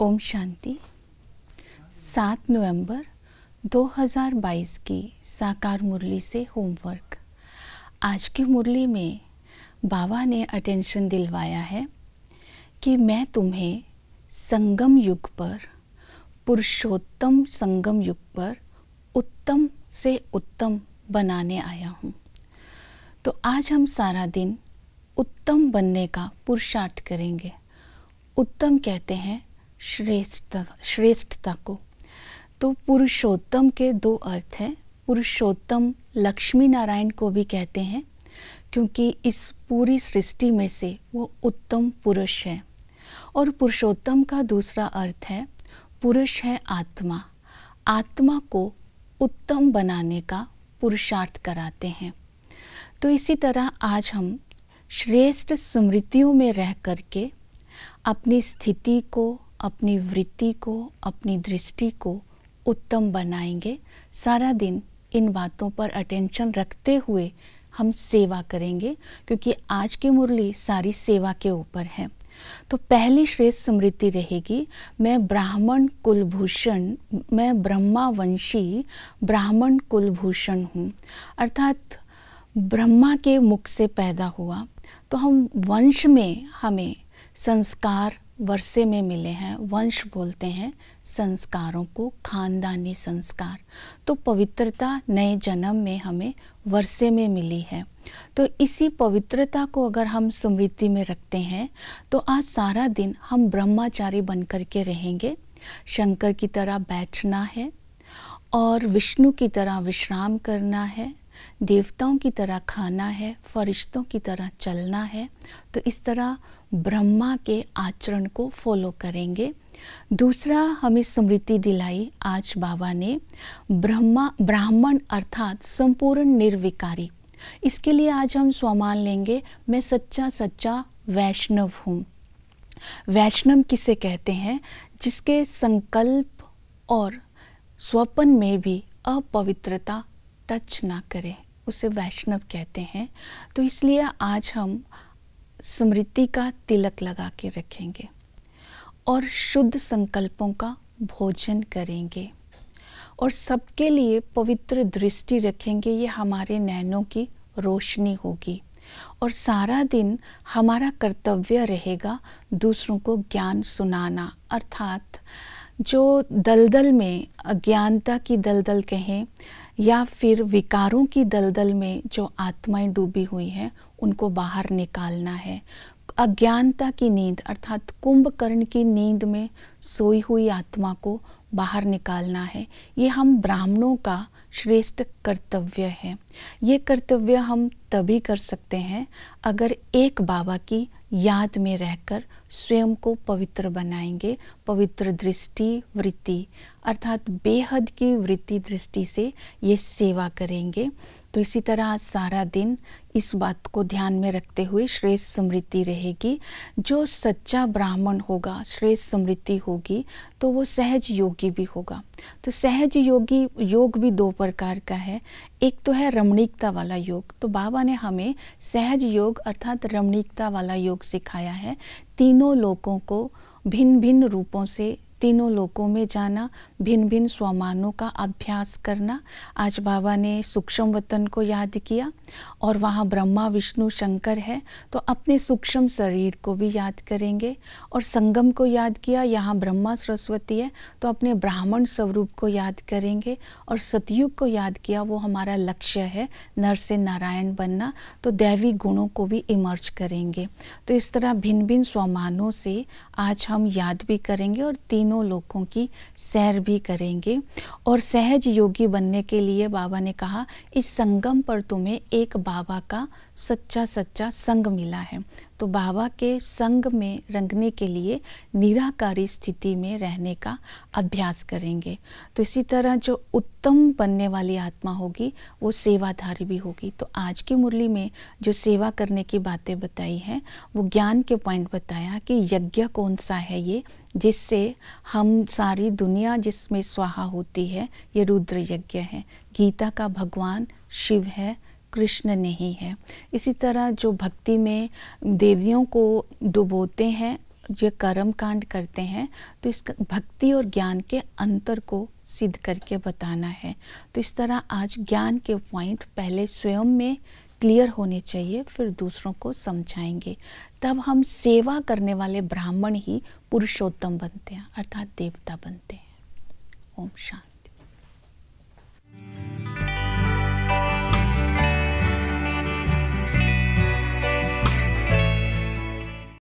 ओम शांति। 7 नवंबर 2022 की साकार मुरली से होमवर्क। आज की मुरली में बाबा ने अटेंशन दिलवाया है कि मैं तुम्हें संगम युग पर, पुरुषोत्तम संगम युग पर उत्तम से उत्तम बनाने आया हूँ। तो आज हम सारा दिन उत्तम बनने का पुरुषार्थ करेंगे। उत्तम कहते हैं श्रेष्ठता को। तो पुरुषोत्तम के दो अर्थ हैं। पुरुषोत्तम लक्ष्मी नारायण को भी कहते हैं, क्योंकि इस पूरी सृष्टि में से वो उत्तम पुरुष है। और पुरुषोत्तम का दूसरा अर्थ है, पुरुष है आत्मा। आत्मा को उत्तम बनाने का पुरुषार्थ कराते हैं। तो इसी तरह आज हम श्रेष्ठ स्मृतियों में रह करके अपनी स्थिति को, अपनी वृत्ति को, अपनी दृष्टि को उत्तम बनाएंगे। सारा दिन इन बातों पर अटेंशन रखते हुए हम सेवा करेंगे, क्योंकि आज की मुरली सारी सेवा के ऊपर है। तो पहली श्रेष्ठ स्मृति रहेगी, मैं ब्राह्मण कुलभूषण, मैं ब्रह्मावंशी ब्राह्मण कुलभूषण हूँ। अर्थात ब्रह्मा के मुख से पैदा हुआ, तो हम वंश में, हमें संस्कार वर्षे में मिले हैं। वंश बोलते हैं संस्कारों को, खानदानी संस्कार। तो पवित्रता नए जन्म में हमें वर्षे में मिली है। तो इसी पवित्रता को अगर हम स्मृति में रखते हैं तो आज सारा दिन हम ब्रह्मचारी बनकर के रहेंगे। शंकर की तरह बैठना है और विष्णु की तरह विश्राम करना है, देवताओं की तरह खाना है, फरिश्तों की तरह चलना है। तो इस तरह ब्रह्मा के आचरण को फॉलो करेंगे। दूसरा हमें स्मृति दिलाई आज बाबा ने, ब्राह्मण अर्थात संपूर्ण निर्विकारी। इसके लिए आज हम स्वमान लेंगे, मैं सच्चा वैष्णव हूँ। वैष्णव किसे कहते हैं? जिसके संकल्प और स्वप्न में भी अपवित्रता टच ना करे, उसे वैष्णव कहते हैं। तो इसलिए आज हम स्मृति का तिलक लगा के रखेंगे और शुद्ध संकल्पों का भोजन करेंगे और सबके लिए पवित्र दृष्टि रखेंगे। ये हमारे नैनों की रोशनी होगी और सारा दिन हमारा कर्तव्य रहेगा दूसरों को ज्ञान सुनाना। अर्थात जो दलदल में, अज्ञानता की दलदल कहें या फिर विकारों की दलदल में जो आत्माएं डूबी हुई हैं, उनको बाहर निकालना है। अज्ञानता की नींद अर्थात कुंभकर्ण की नींद में सोई हुई आत्मा को बाहर निकालना है। ये हम ब्राह्मणों का श्रेष्ठ कर्तव्य है। ये कर्तव्य हम तभी कर सकते हैं अगर एक बाबा की याद में रहकर स्वयं को पवित्र बनाएंगे। पवित्र दृष्टि, वृत्ति अर्थात बेहद की वृत्ति दृष्टि से ये सेवा करेंगे। तो इसी तरह आज सारा दिन इस बात को ध्यान में रखते हुए श्रेष्ठ स्मृति रहेगी। जो सच्चा ब्राह्मण होगा, श्रेष्ठ स्मृति होगी, तो वो सहज योगी भी होगा। तो सहज योगी योग भी दो प्रकार का है। एक तो है रमणीकता वाला योग। तो बाबा ने हमें सहज योग अर्थात रमणीकता वाला योग सिखाया है। तीनों लोकों को भिन्न भिन्न रूपों से, तीनों लोकों में जाना, भिन्न भिन्न स्वमानों का अभ्यास करना। आज बाबा ने सूक्ष्म वतन को याद किया और वहाँ ब्रह्मा विष्णु शंकर है, तो अपने सूक्ष्म शरीर को भी याद करेंगे। और संगम को याद किया, यहाँ ब्रह्मा सरस्वती है, तो अपने ब्राह्मण स्वरूप को याद करेंगे। और सतयुग को याद किया, वो हमारा लक्ष्य है नर से नारायण बनना, तो दैवी गुणों को भी इमर्ज करेंगे। तो इस तरह भिन्न भिन्न स्वमानों से आज हम याद भी करेंगे और तीनों लोकों की सैर भी करेंगे। और सहज योगी बनने के लिए बाबा ने कहा, इस संगम पर तुम्हें एक बाबा का सच्चा संग मिला है। तो बाबा के संग में रंगने के लिए निराकारी स्थिति में रहने का अभ्यास करेंगे। तो इसी तरह जो उत्तम बनने वाली आत्मा होगी वो सेवाधारी भी होगी। तो आज की मुरली में जो सेवा करने की बातें बताई हैं, वो ज्ञान के पॉइंट बताया कि यज्ञ कौन सा है। ये जिससे हम सारी दुनिया जिसमें स्वाहा होती है, ये रुद्र यज्ञ है। गीता का भगवान शिव है, कृष्ण नहीं है। इसी तरह जो भक्ति में देवियों को डुबोते हैं, ये कर्म कांड करते हैं, तो इस भक्ति और ज्ञान के अंतर को सिद्ध करके बताना है। तो इस तरह आज ज्ञान के पॉइंट पहले स्वयं में क्लियर होने चाहिए, फिर दूसरों को समझाएंगे। तब हम सेवा करने वाले ब्राह्मण ही पुरुषोत्तम बनते हैं, अर्थात देवता बनते हैं। ओम शांति।